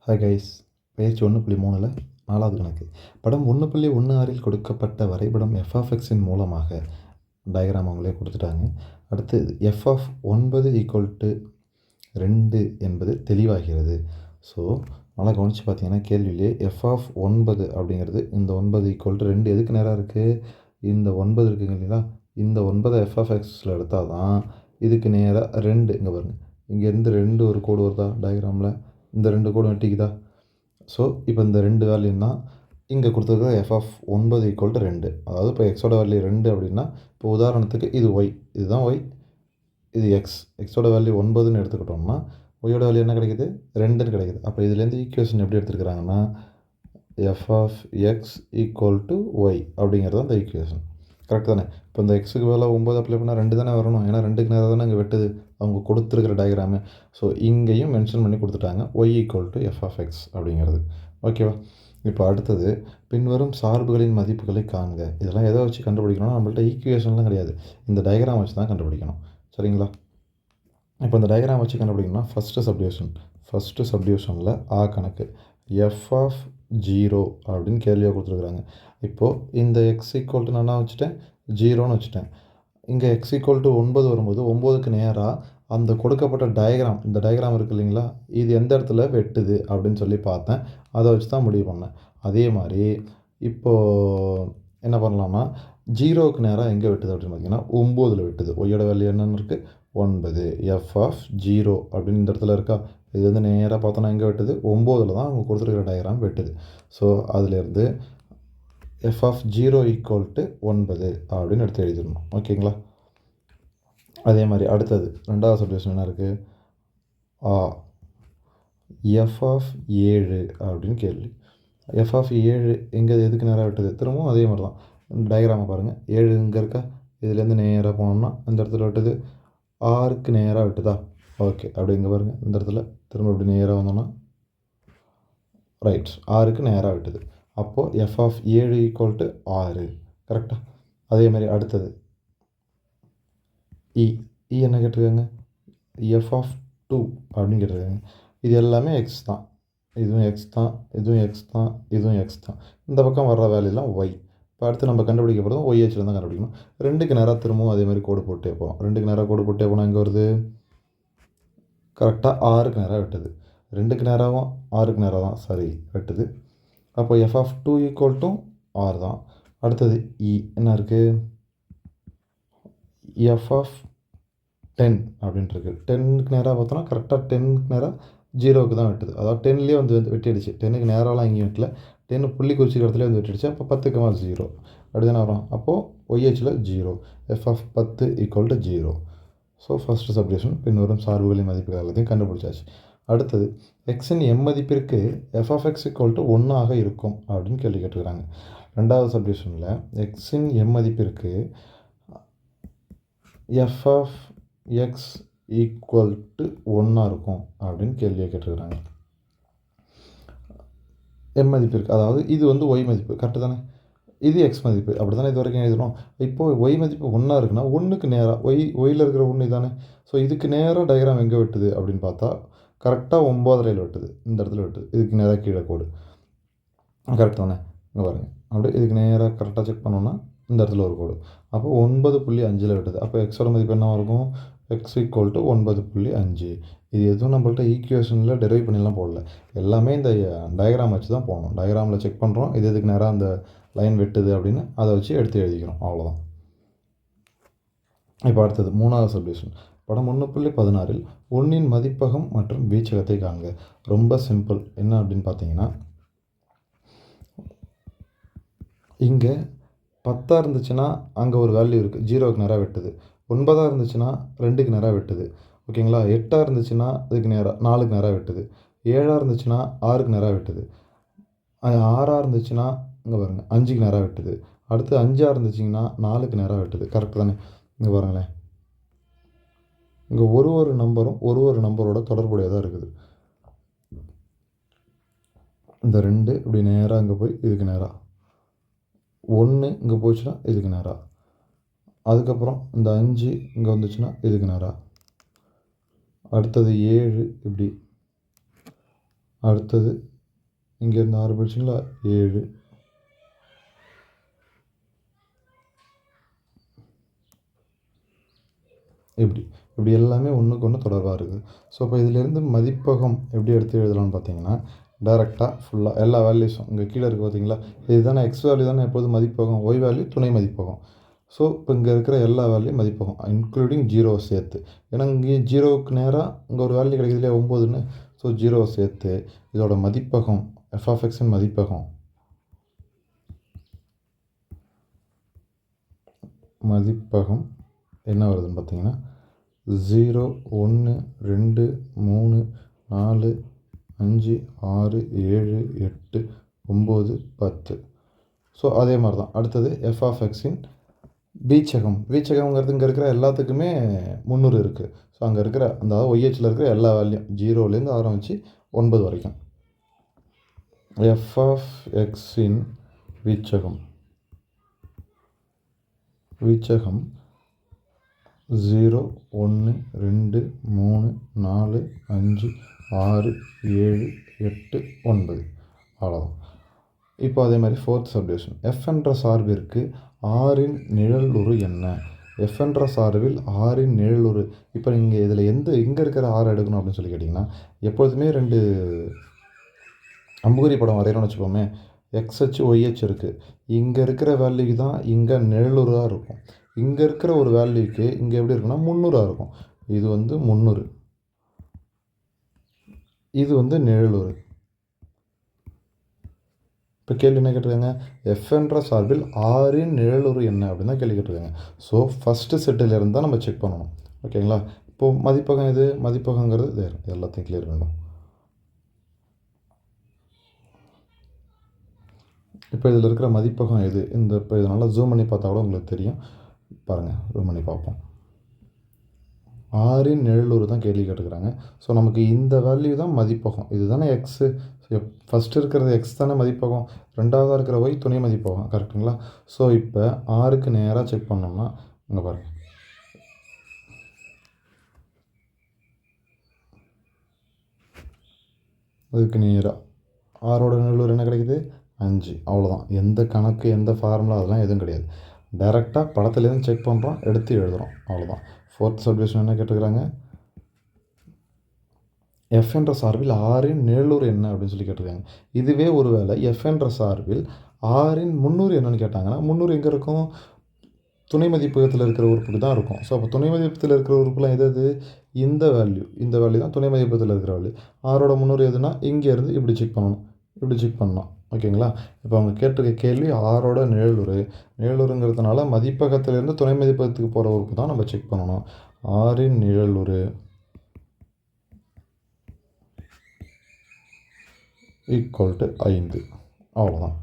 Hi guys, பயிற்சி 1.3ல் 4வது கணக்கு. படம் 1.16ல் கொடுக்கப்பட்ட வரைபடம் f(x)ன் மூலமாக டயக்ராம் அவங்களே கொடுத்துட்டாங்க. அடுத்து f(9) = 2 என்பது தெளிவாகிறது. ஸோ நல்லா கவனித்து பார்த்தீங்கன்னா கேள்வியிலே f(9) அப்படிங்கிறது இந்த 9 = 2 எதுக்கு நேராக இருக்குது? இந்த 9 இருக்குங்க இல்லைங்களா, இந்த 9 f(x)ல் எடுத்தால் தான் இதுக்கு நேராக 2 இங்கே பாருங்கள், இங்கேருந்து 2 ஒரு கோடு வருதா டயக்ராமில், இந்த 2 கோடு வெட்டிக்குதா. ஸோ இப்போ இந்த 2 வேல்யூன்னா இங்கே கொடுத்துருக்குற f(9) = 2. அதாவது இப்போ எக்ஸோட வேல்யூ 2 அப்படின்னா, இப்போ உதாரணத்துக்கு இது ஒய், இதுதான் ஒய், இது எக்ஸோட வேல்யூ 9ன்னு எடுத்துக்கிட்டோம்னா ஒய்யோட வேல்யூ என்ன கிடைக்குது? 2ன்னு கிடைக்குது. அப்போ இதுலேருந்து ஈக்குவேஷன் எப்படி எடுத்துருக்குறாங்கன்னா f(x) = y அப்படிங்கிறது அந்த ஈக்குவேஷன். கரெக்ட் தானே? இப்போ இந்த எக்ஸுக்கு வேலை 9 அப்ளை பண்ணால் 2 தானே வரணும், ஏன்னா 2க்கு நேரம் தானே இங்கே வெட்டுது அவங்க கொடுத்துருக்கிற டயக்ராமு. ஸோ இங்கேயும் மென்ஷன் பண்ணி கொடுத்துட்டாங்க y = f(x) அப்படிங்கிறது. ஓகேவா? இப்போ அடுத்தது பின்வரும் சார்புகளின் மதிப்புகளை காண்க. இதெல்லாம் எதை வச்சு கண்டுபிடிக்கணும்னா நம்மள்ட்ட ஈக்குவேஷன்லாம் கிடையாது, இந்த டயக்ராம் வச்சு தான் கண்டுபிடிக்கணும். சரிங்களா? இப்போ இந்த டயக்ராம் வச்சு கண்டுபிடிக்கணும்னா ஃபஸ்ட்டு சப்டிவிஷனில் ஆ கணக்கு f(0) அப்படின்னு கேள்வியாக கொடுத்துருக்குறாங்க. இப்போது இந்த x = நான் என்ன வச்சுட்டேன்? 0ன்னு வச்சுட்டேன். இங்கே x = 9 வரும்போது 9க்கு நேராக அந்த கொடுக்கப்பட்ட டயக்ராம், இந்த டயக்ராம் இருக்குது இல்லைங்களா, இது எந்த இடத்துல வெட்டுது அப்படின்னு சொல்லி பார்த்தேன். அதை வச்சு தான் முடிவு பண்ணேன். அதே மாதிரி இப்போது என்ன பண்ணலாம்னா 0க்கு நேராக எங்கே வெட்டுது அப்படின்னு பார்த்தீங்கன்னா 9ல் வெட்டுது. ஒய்யோட வேல்யூ என்னென்னு இருக்குது? 9. f(0) அப்படின்னு இந்த இடத்துல இருக்கா, இது வந்து நேராக பார்த்தோன்னா எங்கே வெட்டுது? 9ல் தான் அவங்க கொடுத்துருக்கிற டயக்ராம் வெட்டுது. ஸோ அதுலேருந்து f(0) = 9 அப்படின்னு எடுத்து எழுதிடணும். ஓகேங்களா? அதே மாதிரி அடுத்தது 2வது சப்டிவிஷன் என்ன இருக்குது? f(7) அப்படின்னு கேள்வி. f(7) எங்கே எதுக்கு நேராக வெட்டுது? திரும்பவும் அதே மாதிரி தான், டயக்ராமை பாருங்கள். 7 இங்கே இருக்கா, இதுலேருந்து நேராக போனோம்னா இந்த இடத்துல வெட்டுது. 6க்கு நேராக வெட்டுதா? ஓகே, அப்படி இங்கே பாருங்கள், இந்த இடத்துல திரும்ப இப்படி நேராக வந்தோம்னா ரைட் 6க்கு நேராக வெட்டுது. அப்போது f(7) = 6. கரெக்டாக? அதே மாதிரி அடுத்தது என்ன கேட்டிருக்காங்க? f(2) அப்படின்னு கேட்டிருக்காங்க. இது எல்லாமே x தான், இதுவும் x தான், இதுவும் x தான், இதுவும் x தான். இந்த பக்கம் வர்ற வேல்யூலாம் y. இப்போ அடுத்து நம்ம கண்டுபிடிக்க போகிறதும் y அச்சில் தான் கண்டுபிடிக்கணும். 2க்கு நேராக திரும்பவும் அதே மாதிரி கோடு போட்டே போகிறோம். 2க்கு நேராக கோடு போட்டே போனால் எங்கே வருது? கரெக்டாக 6க்கு நேராக வெட்டுது. 2க்கு நேராகவும் 6க்கு நேராக தான் வெட்டுது. அப்போ f(2) = 6 தான். அடுத்தது என்ன இருக்குது? f(10) அப்படின்ட்டு இருக்குது. 10க்கு நேராக பார்த்தோன்னா கரெக்டாக 10க்கு நேராக 0க்கு தான் வெட்டுது. அதாவது 10லேயே வந்து வெட்டிடுச்சு. 10க்கு நேராகலாம் எங்கேயும் வெட்டல, 10 புள்ளி குறிச்சிக்கிற இடத்துல வந்து வெட்டிடுச்சு. அப்போ 10க்கு 0 அப்படி தானே வரும். அப்போது y அச்சில் 0, f(10) = 0. ஸோ ஃபஸ்ட்டு சப்டிவிஷன் பின்வரும் சார்புகளின் மதிப்புகள் எல்லாத்தையும் கண்டுபிடிச்சாச்சு. அடுத்தது எக்ஸின் m மதிப்பிற்கு f(x) = 1 ஆக இருக்கும் அப்படின்னு கேள்வி கேட்டுக்கிறாங்க. 2வது சப்டிவிஷனில் எக்ஸின் m மதிப்பிற்கு f(x) = 1 இருக்கும் அப்படின்னு கேள்வியை கேட்டுருக்குறாங்க. m மதிப்பிற்கு, அதாவது இது வந்து y மதிப்பு, கரெக்டு தானே? இது x மதிப்பு, அப்படி தானே இது வரைக்கும் எழுதணும். இப்போது y மதிப்பு 1 இருக்குன்னா 1க்கு நேராக ஒய்யில் இருக்கிற 1 தானே. ஸோ இதுக்கு நேராக டயக்ராம் எங்கே வெட்டுது அப்படின்னு பார்த்தா கரெக்டாக 9ல் வெட்டுது, இந்த இடத்துல வெட்டுது. இதுக்கு நேராக கீழே கோடு, கரெக்ட் தானே? இங்கே பாருங்கள், அப்படியே இதுக்கு நேராக கரெக்டாக செக் பண்ணோன்னா இந்த இடத்துல ஒரு கோடு. அப்போ 9.5ல் வெட்டுது. அப்போ எக்ஸோட மதிப்பு என்ன இருக்கும்? x = 9.5. இது எதுவும் நம்மள்ட்ட ஈக்குவேஷனில் டெரைவ் பண்ணிலாம் போடல, எல்லாமே இந்த டயக்ராம் வச்சு தான் போகணும். டயக்ராமில் செக் பண்ணுறோம், இது எதுக்கு நேராக அந்த லைன் வெட்டுது அப்படின்னு அதை வச்சு எடுத்து எழுதிக்கிறோம், அவ்வளோதான். இப்போ அடுத்தது 3வது சப்டிவிஷன். படம் 1.16ல் 1ன் மதிப்பகம் மற்றும் வீச்சகத்தை காண்க. ரொம்ப சிம்பிள். என்ன அப்படின்னு பார்த்தீங்கன்னா இங்கே 10 இருந்துச்சுன்னா அங்கே ஒரு வேல்யூ இருக்குது, 0க்கு நேராக வெட்டுது. 9 இருந்துச்சுன்னா 2க்கு நேராக வெட்டுது. ஓகேங்களா? 8 இருந்துச்சுன்னா இதுக்கு நேராக 4க்கு நேராக வெட்டுது. 7 இருந்துச்சுன்னா 6க்கு நேராக வெட்டுது. 6 இருந்துச்சுன்னா இங்கே பாருங்கள் 5க்கு நேராக வெட்டுது. அடுத்து 5 இருந்துச்சிங்கன்னா 4க்கு நேராக வெட்டுது. கரெக்டு தானே? இங்கே பாருங்களேன், இங்கே ஒரு நம்பரும் ஒரு நம்பரோட தொடர்புடையதாக இருக்குது. இந்த 2 இப்படி நேராக இங்கே போய் இதுக்கு நேராக, 1 இங்கே போச்சுன்னா இதுக்கு நேராக, அதுக்கப்புறம் இந்த 5 இங்கே வந்துச்சுன்னா இதுக்கு நேராக, அடுத்தது 7 இப்படி, அடுத்தது இங்கேருந்து 6 போயிடுச்சுங்களா, 7. இப்படி எல்லாமே ஒன்றுக்கு ஒன்று தொடர்பாக இருக்குது. ஸோ இப்போ இதிலேருந்து மதிப்பகம் எப்படி எடுத்து எழுதலாம்னு பார்த்தீங்கன்னா, டைரெக்டாக ஃபுல்லாக எல்லா வேல்யூஸும் இங்கே கீழே இருக்குது பார்த்தீங்களா, இதுதானே எக்ஸ் வேல்யூ தானே எப்போதும் மதிப்பகம், ஒய் வேல்யூ துணை மதிப்பகம். ஸோ இப்போ இங்கே இருக்கிற எல்லா வேல்யூ மதிப்பகம் இன்க்ளூடிங் ஜீரோவை சேர்த்து. ஏன்னா இங்கே ஜீரோவுக்கு நேராக இங்கே ஒரு வேல்யூ கிடைக்குது இல்லையா 9ன்னு. ஸோ ஜீரோவை சேர்த்து இதோட மதிப்பகம் f(x)ன் மதிப்பகம் என்ன வருதுன்னு பார்த்தீங்கன்னா 0, 1, 2, 3, 4, 5, 6, 7, 8, 9, 10. ஸோ அதே மாதிரி தான் அடுத்தது f(x)ன் வீச்சகம்ங்கிறது இங்கே இருக்கிற எல்லாத்துக்குமே 300 இருக்குது. ஸோ அங்கே இருக்கிற அந்த ஒய்ஹெச்சில் இருக்கிற எல்லா வேல்யூம் 0லேருந்து ஆரம்பித்து 9 வரைக்கும். f(x)ன் வீச்சகம் 0, 1, 2, 3, 4, 5, 6, 7, 8, 9. அவ்வளோதான். இப்போ அதே மாதிரி ஃபோர்த் சப்டிவிஷன் f என்ற சார்பிற்கு ஆரின் நிழலுரு என்ன? f என்ற சார்பில் ஆரின் நிழலுரு. இப்போ நீங்கள் இதில் இங்கே இருக்கிற ஆர் எடுக்கணும் அப்படின்னு சொல்லி கேட்டிங்கன்னா, எப்பொழுதுமே 2 அம்புகுறி படம் வரையணும்னு வச்சுக்கோமே, எக்ஸ்ஹெச் ஒய்ஹெச் இருக்குது. இங்கே இருக்கிற வேல்யூக்கு தான் இங்கே நிழலுராக இருக்கும். இங்கே இருக்கிற ஒரு வேல்யூக்கு இங்கே எப்படி இருக்குன்னா 300 இருக்கும். இது 300, இது நிழலுரு. இப்போ கேள்வி என்ன கேட்டிருக்காங்க, எஃப் என்ற சார்பில் ஆரின் நிழலுரு என்ன அப்படின்னு தான் கேள்வி கேட்டிருக்காங்க. ஸோ ஃபஸ்ட்டு செட்டிலேருந்து தான் நம்ம செக் பண்ணணும். ஓகேங்களா. இப்போது மதிப்பகம் இது மதிப்பகங்கிறது எல்லாத்தையும் கிளியர் பண்ணணும். இப்போ இதில் இருக்கிற மதிப்பகம் எது, இப்போ இதனால் ஜூம் பண்ணி பார்த்தா கூட உங்களுக்கு தெரியும். பாருங்கள், ஜூம் பண்ணி பார்ப்போம். ஆரின் நிழலுரு தான் கேள்வி கேட்டுக்கிறாங்க. ஸோ நமக்கு இந்த வேல்யூ தான் மதிப்பகம். இது தானே எக்ஸு. ஃபஸ்ட்டு இருக்கிறது எக்ஸ் தானே மதிப்பகம், ரெண்டாவதாக இருக்கிற ஒய் துணை மதிப்பகம். கரெக்டுங்களா. ஸோ இப்போ ஆருக்கு நேராக செக் பண்ணோம்னா இங்கே பாருங்கள், அதுக்கு நேராக ஆரோட நிழலுரு என்ன கிடைக்குது, 5. அவ்வளோதான். எந்த கணக்கு எந்த ஃபார்முலா அதெல்லாம் எதுவும் கிடையாது. டைரெக்டாக படத்துலேருந்து செக் பண்ணுறோம், எடுத்து எழுதுகிறோம், அவ்வளோதான். ஃபோர்த் சப்டிவிஷன் என்ன கேட்டுக்கிறாங்க, எஃப் என்ற சார்பில் ஆரின் நிழலுரு என்ன அப்படின்னு சொல்லி கேட்டிருக்காங்க. இதுவே ஒரு வேளை எஃப் என்ற சார்பில் ஆரின் 300 என்னன்னு கேட்டாங்கன்னா, 300 எங்கே இருக்கும், துணை மதிப்பகத்தில் இருக்கிற உறுப்புக்கு தான் இருக்கும். ஸோ அப்போ துணை மதிப்பகத்தில் இருக்கிற உறுப்புலாம் எது, இந்த வேல்யூ தான் துணை மதிப்பகத்தில் இருக்கிற வேல்யூ. ஆரோட 300 எதுனா இங்கேருந்து இப்படி செக் பண்ணணும். ஓகேங்களா. இப்போ அவங்க கேட்டிருக்க கேள்வி ஆரோட நிழலுருங்கிறதுனால மதிப்பகத்திலேருந்து துணை மதிப்பகத்துக்கு போகிற உறுப்பு தான் நம்ம செக் பண்ணணும். ஆரின் நிழலுரு = 5. அவ்வளோதான்.